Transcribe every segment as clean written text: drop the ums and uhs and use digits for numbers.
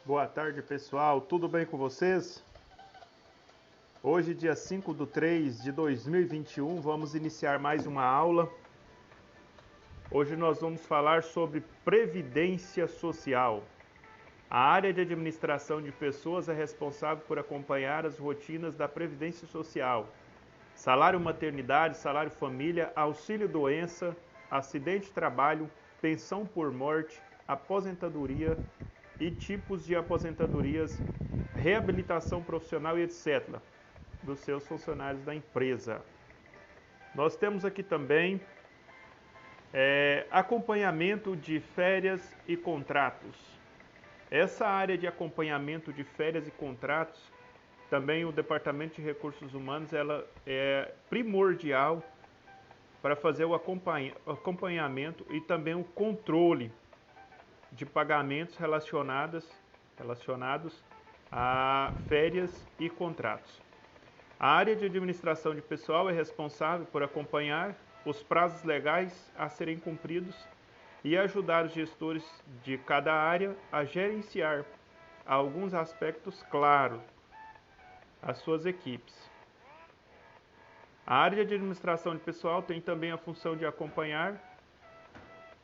Boa tarde, pessoal. Tudo bem com vocês? Hoje, dia 5/3/2021, vamos iniciar mais uma aula. Hoje nós vamos falar sobre Previdência Social. A área de administração de pessoas é responsável por acompanhar as rotinas da Previdência Social. Salário maternidade, salário família, auxílio doença, acidente de trabalho, pensão por morte, aposentadoria e tipos de aposentadorias, reabilitação profissional e etc. dos seus funcionários da empresa. Nós temos aqui também acompanhamento de férias e contratos. Essa área de acompanhamento de férias e contratos, também o Departamento de Recursos Humanos, ela é primordial para fazer o acompanhamento e também o controle de pagamentos relacionados a férias e contratos. A área de administração de pessoal é responsável por acompanhar os prazos legais a serem cumpridos e ajudar os gestores de cada área a gerenciar alguns aspectos claros às suas equipes. A área de administração de pessoal tem também a função de acompanhar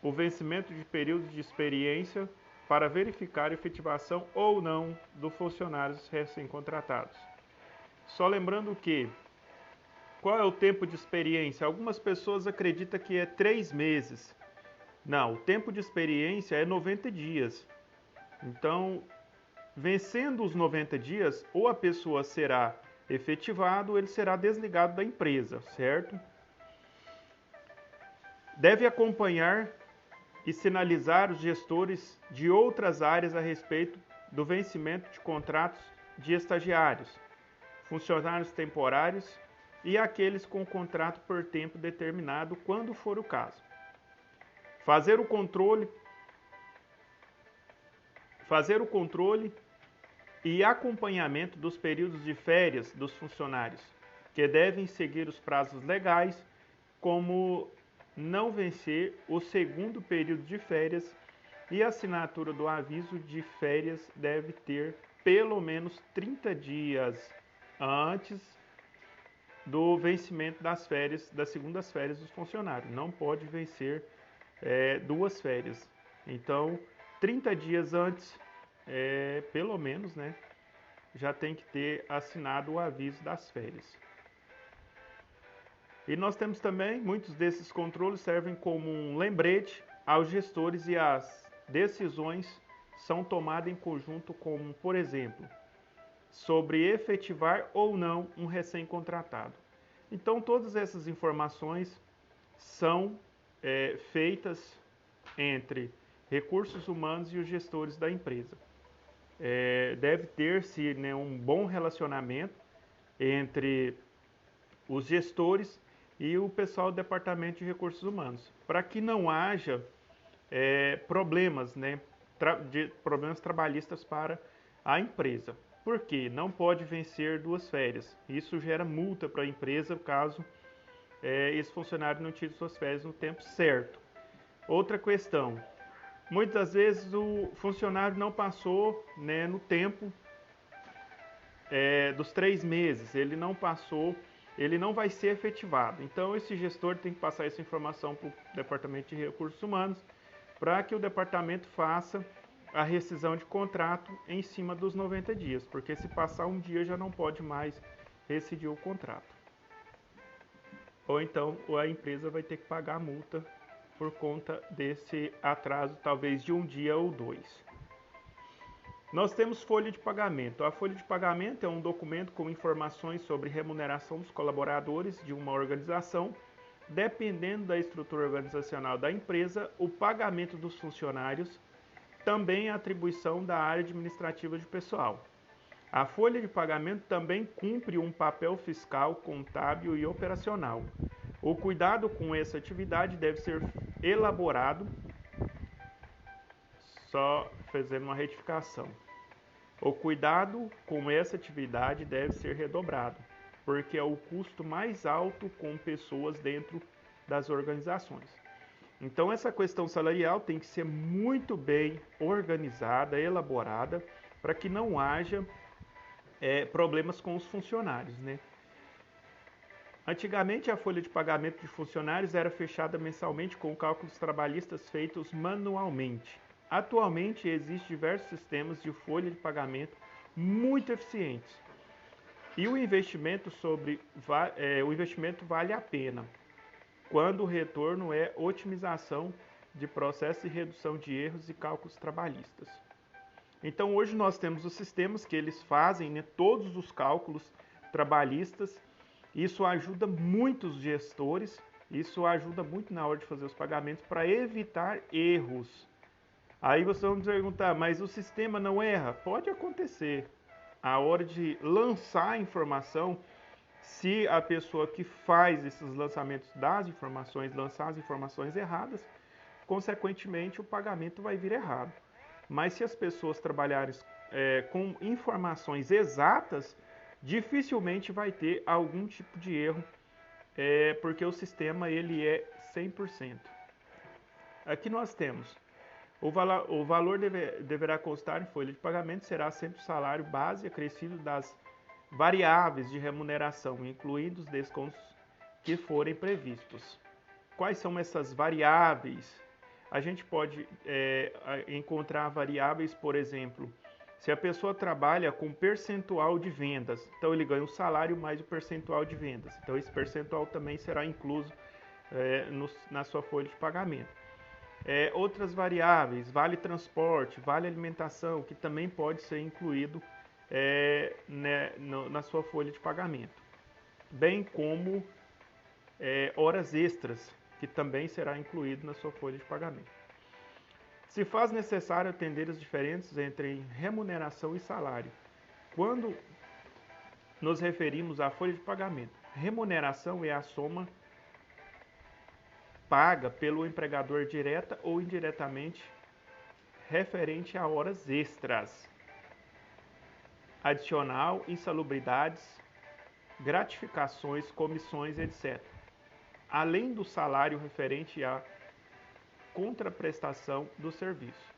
o vencimento de períodos de experiência para verificar a efetivação ou não dos funcionários recém-contratados. Só lembrando que, qual é o tempo de experiência? Algumas pessoas acreditam que é 3 meses. Não, o tempo de experiência é 90 dias. Então, vencendo os 90 dias, ou a pessoa será efetivado ou ele será desligado da empresa, certo? Deve acompanhar e sinalizar os gestores de outras áreas a respeito do vencimento de contratos de estagiários, funcionários temporários e aqueles com contrato por tempo determinado, quando for o caso. Fazer o controle e acompanhamento dos períodos de férias dos funcionários, que devem seguir os prazos legais, como não vencer o segundo período de férias, e a assinatura do aviso de férias deve ter pelo menos 30 dias antes do vencimento das férias, das segundas férias dos funcionários. Não pode vencer 2 férias. Então, 30 dias antes, pelo menos, né, já tem que ter assinado o aviso das férias. E nós temos também, muitos desses controles servem como um lembrete aos gestores e as decisões são tomadas em conjunto, como, por exemplo, sobre efetivar ou não um recém-contratado. Então, todas essas informações são feitas entre recursos humanos e os gestores da empresa. Deve ter-se, né, um bom relacionamento entre os gestores e o pessoal do Departamento de Recursos Humanos, para que não haja problemas, né, problemas trabalhistas para a empresa. Por quê? Não pode vencer 2 férias. Isso gera multa para a empresa caso esse funcionário não tire suas férias no tempo certo. Outra questão, muitas vezes o funcionário não passou, né, no tempo dos 3 meses, ele não passou, ele não vai ser efetivado. Então esse gestor tem que passar essa informação para o Departamento de Recursos Humanos, para que o departamento faça a rescisão de contrato em cima dos 90 dias, porque se passar um dia já não pode mais rescindir o contrato. Ou então a empresa vai ter que pagar a multa por conta desse atraso, talvez de um dia ou 2. Nós temos folha de pagamento. A folha de pagamento é um documento com informações sobre remuneração dos colaboradores de uma organização. Dependendo da estrutura organizacional da empresa, o pagamento dos funcionários, também a atribuição da área administrativa de pessoal. A folha de pagamento também cumpre um papel fiscal, contábil e operacional. O cuidado com essa atividade deve ser elaborado, só fazendo uma retificação. O cuidado com essa atividade deve ser redobrado, porque é o custo mais alto com pessoas dentro das organizações. Então essa questão salarial tem que ser muito bem organizada, elaborada, para que não haja problemas com os funcionários, né? Antigamente, a folha de pagamento de funcionários era fechada mensalmente com cálculos trabalhistas feitos manualmente. Atualmente, existem diversos sistemas de folha de pagamento muito eficientes. E o investimento vale a pena, quando o retorno é otimização de processo e redução de erros e cálculos trabalhistas. Então, hoje nós temos os sistemas que eles fazem, né, todos os cálculos trabalhistas. Isso ajuda muito os gestores, isso ajuda muito na hora de fazer os pagamentos para evitar erros. Aí vocês vão me perguntar, mas o sistema não erra? Pode acontecer. A hora de lançar a informação, se a pessoa que faz esses lançamentos das informações lançar as informações erradas, consequentemente o pagamento vai vir errado. Mas se as pessoas trabalharem com informações exatas, dificilmente vai ter algum tipo de erro, porque o sistema ele é 100%. Aqui nós temos o valor deverá constar em folha de pagamento, será sempre o salário base acrescido das variáveis de remuneração, incluindo os descontos que forem previstos. Quais são essas variáveis? A gente pode encontrar variáveis, por exemplo, se a pessoa trabalha com percentual de vendas, então ele ganha o salário mais o percentual de vendas. Então esse percentual também será incluso na sua folha de pagamento. Outras variáveis, vale transporte, vale alimentação, que também pode ser incluído na sua folha de pagamento. Bem como horas extras, que também será incluído na sua folha de pagamento. Se faz necessário atender as diferenças entre remuneração e salário. Quando nos referimos à folha de pagamento, remuneração é a soma paga pelo empregador direta ou indiretamente referente a horas extras, adicional, insalubridades, gratificações, comissões, etc. Além do salário referente à contraprestação do serviço.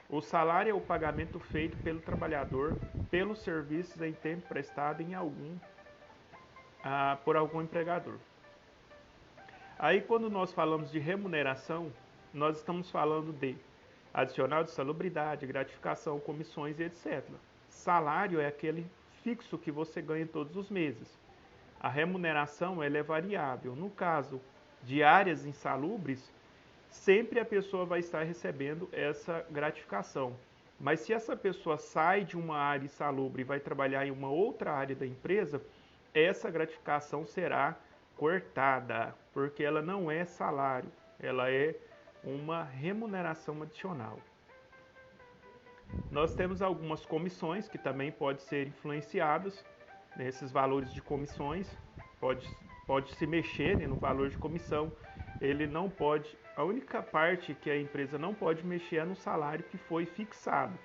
O salário é o pagamento feito pelo trabalhador pelos serviços em tempo prestado por algum empregador. Aí, quando nós falamos de remuneração, nós estamos falando de adicional de salubridade, gratificação, comissões, etc. Salário é aquele fixo que você ganha todos os meses. A remuneração ela é variável. No caso de áreas insalubres, sempre a pessoa vai estar recebendo essa gratificação. Mas se essa pessoa sai de uma área insalubre e vai trabalhar em uma outra área da empresa, essa gratificação será cortada, porque ela não é salário, ela é uma remuneração adicional. Nós temos algumas comissões que também podem ser influenciadas nesses valores de comissões, pode se mexer, né, no valor de comissão. Ele não pode, a única parte que a empresa não pode mexer é no salário que foi fixado.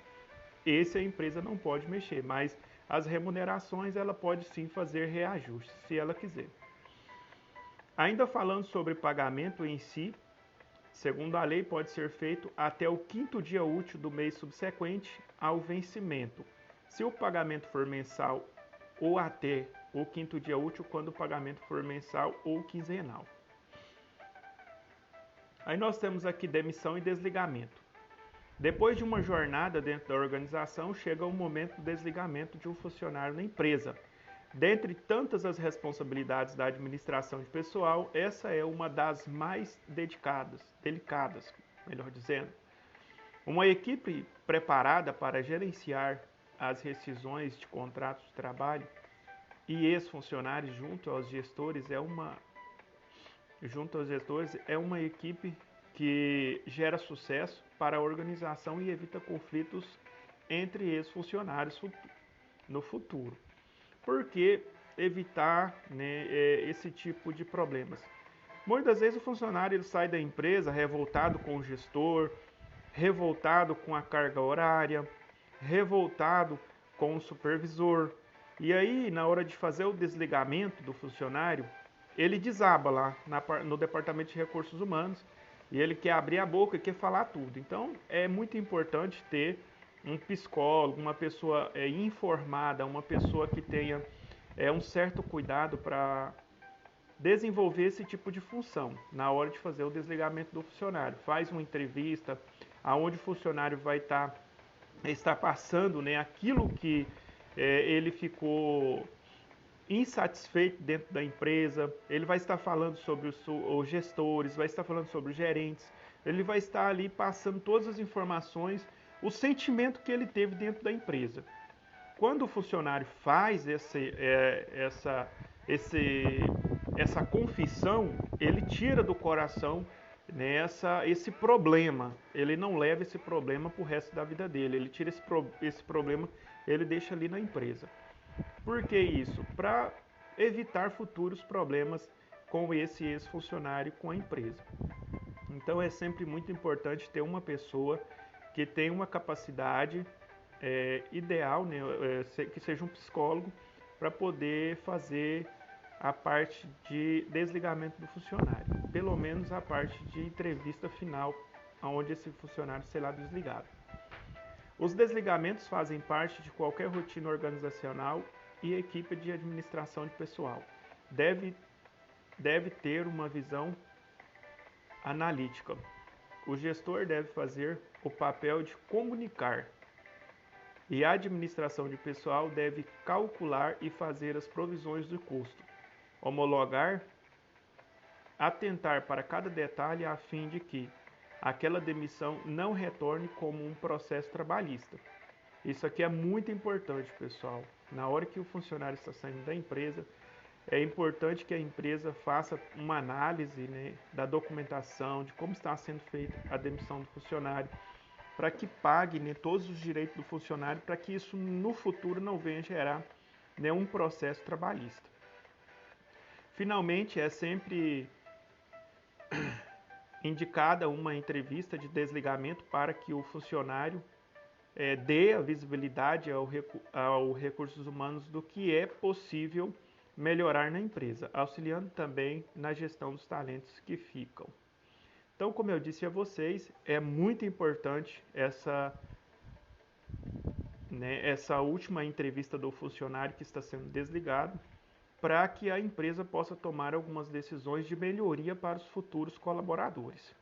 Esse a empresa não pode mexer, mas as remunerações ela pode sim fazer reajustes, se ela quiser. Ainda falando sobre pagamento em si, segundo a lei, pode ser feito até o 5º dia útil do mês subsequente ao vencimento, se o pagamento for mensal, ou até o 5º dia útil quando o pagamento for mensal ou quinzenal. Aí nós temos aqui demissão e desligamento. Depois de uma jornada dentro da organização, chega o momento do desligamento de um funcionário na empresa. Dentre tantas as responsabilidades da administração de pessoal, essa é uma das mais delicadas, melhor dizendo. Uma equipe preparada para gerenciar as rescisões de contratos de trabalho e ex-funcionários junto aos gestores é uma equipe que gera sucesso para a organização e evita conflitos entre ex-funcionários no futuro. Por que evitar, né, esse tipo de problemas? Muitas vezes o funcionário ele sai da empresa revoltado com o gestor, revoltado com a carga horária, revoltado com o supervisor. E aí, na hora de fazer o desligamento do funcionário, ele desaba lá no departamento de recursos humanos e ele quer abrir a boca e quer falar tudo. Então é muito importante ter um psicólogo, uma pessoa informada, uma pessoa que tenha um certo cuidado para desenvolver esse tipo de função na hora de fazer o desligamento do funcionário. Faz uma entrevista aonde o funcionário vai estar passando, né, aquilo que ele ficou insatisfeito dentro da empresa, ele vai estar falando sobre os gestores, vai estar falando sobre os gerentes, ele vai estar ali passando todas as informações, o sentimento que ele teve dentro da empresa. Quando o funcionário faz essa confissão, ele tira do coração, né, esse problema. Ele não leva esse problema para o resto da vida dele. Ele tira esse problema, ele deixa ali na empresa. Por que isso? Para evitar futuros problemas com esse ex-funcionário com a empresa. Então é sempre muito importante ter uma pessoa que tenha uma capacidade ideal, né, que seja um psicólogo, para poder fazer a parte de desligamento do funcionário, pelo menos a parte de entrevista final, onde esse funcionário será desligado. Os desligamentos fazem parte de qualquer rotina organizacional e equipe de administração de pessoal. Deve ter uma visão analítica. O gestor deve fazer o papel de comunicar e a administração de pessoal deve calcular e fazer as provisões do custo, homologar, atentar para cada detalhe a fim de que aquela demissão não retorne como um processo trabalhista. Isso aqui é muito importante, pessoal. Na hora que o funcionário está saindo da empresa, é importante que a empresa faça uma análise, né, da documentação, de como está sendo feita a demissão do funcionário, para que pague, né, todos os direitos do funcionário, para que isso no futuro não venha gerar, né, um processo trabalhista. Finalmente, é sempre indicada uma entrevista de desligamento para que o funcionário dê a visibilidade ao recursos humanos do que é possível melhorar na empresa, auxiliando também na gestão dos talentos que ficam. Então, como eu disse a vocês, é muito importante essa última entrevista do funcionário que está sendo desligado, para que a empresa possa tomar algumas decisões de melhoria para os futuros colaboradores.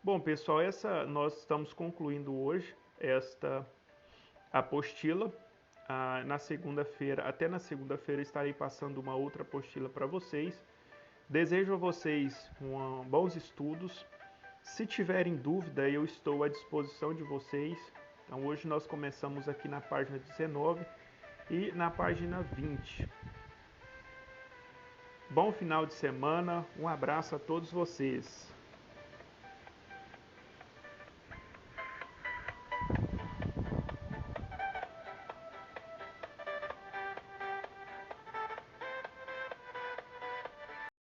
Bom, pessoal, nós estamos concluindo hoje esta apostila. Até na segunda-feira estarei passando uma outra apostila para vocês. Desejo a vocês bons estudos. Se tiverem dúvida, eu estou à disposição de vocês. Então, hoje nós começamos aqui na página 19 e na página 20. Bom final de semana, um abraço a todos vocês.